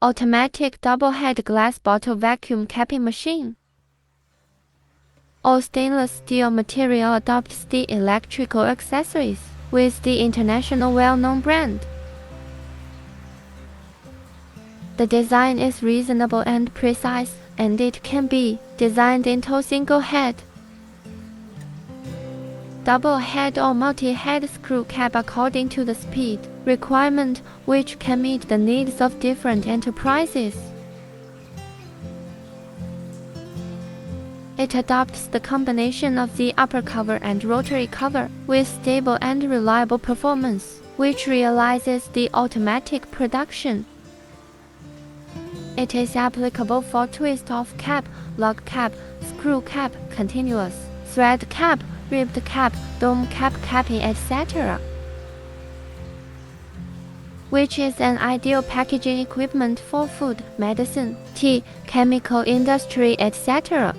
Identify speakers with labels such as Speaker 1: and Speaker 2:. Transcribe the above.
Speaker 1: Automatic double-head glass bottle vacuum capping machine. All stainless steel material adopts the electrical accessories with the international well-known brand. The design is reasonable and precise, and it can be designed into a single head, double head or multi-head screw cap according to the speed requirement, which can meet the needs of different enterprises. It adopts the combination of the upper cover and rotary cover with stable and reliable performance, which realizes the automatic production. It is applicable for twist-off cap, lock cap, screw cap, continuous thread cap, ribbed cap, dome cap capping, etc., which is an ideal packaging equipment for food, medicine, tea, chemical industry, etc.